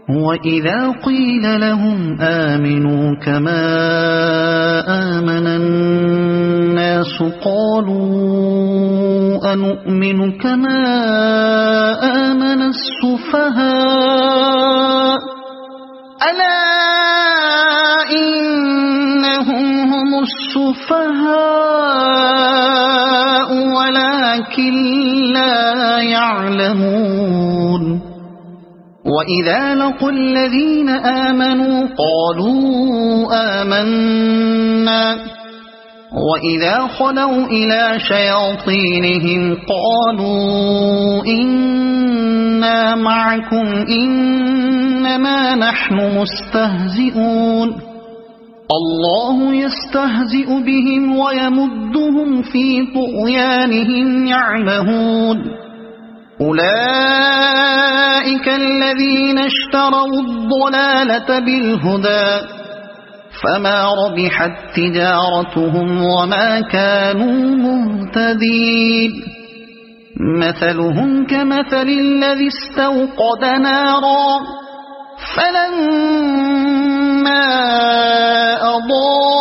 وإذا قيل لهم آمنوا كما آمن الناس قالوا أنؤمن كما آمن السفهاء ألا إنهم هم السفهاء ولكن لا يعلمون وإذا لقوا الذين آمنوا قالوا آمنا وإذا خلوا إلى شياطينهم قالوا إنا معكم إنما نحن مستهزئون الله يستهزئ بهم ويمدهم في طغيانهم يعمهون أولئك الذين اشتروا الضلالة بالهدى فما ربحت تجارتهم وما كانوا مهتدين مثلهم كمثل الذي استوقد نارا فلما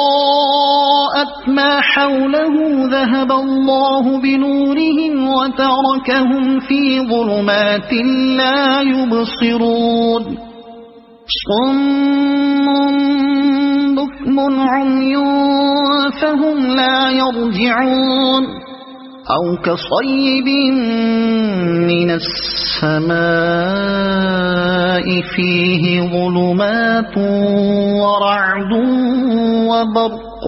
أضاءت ما حوله ذهب الله بنورهم وتركهم في ظلمات لا يبصرون صم بكم عمي فهم لا يرجعون أو كصيب من السماء فيه ظلمات ورعد وبرق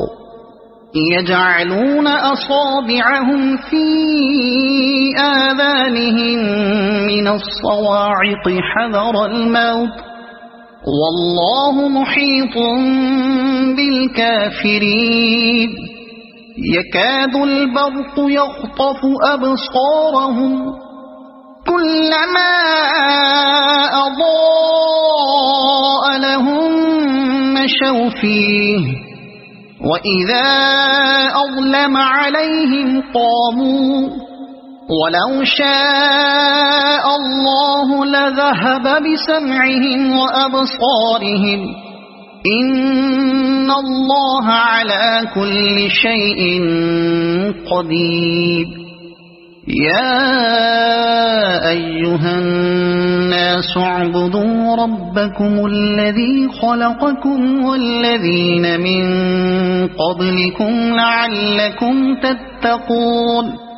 يجعلون أصابعهم في آذانهم من الصواعق حذر الموت والله محيط بالكافرين يكاد البرق يخطف أبصارهم كلما أضاء لهم مشوا فيه وإذا أظلم عليهم قاموا ولو شاء الله لذهب بسمعهم وأبصارهم إن الله على كل شيء قدير يا أيها الناس اعبدوا ربكم الذي خلقكم والذين من قبلكم لعلكم تتقون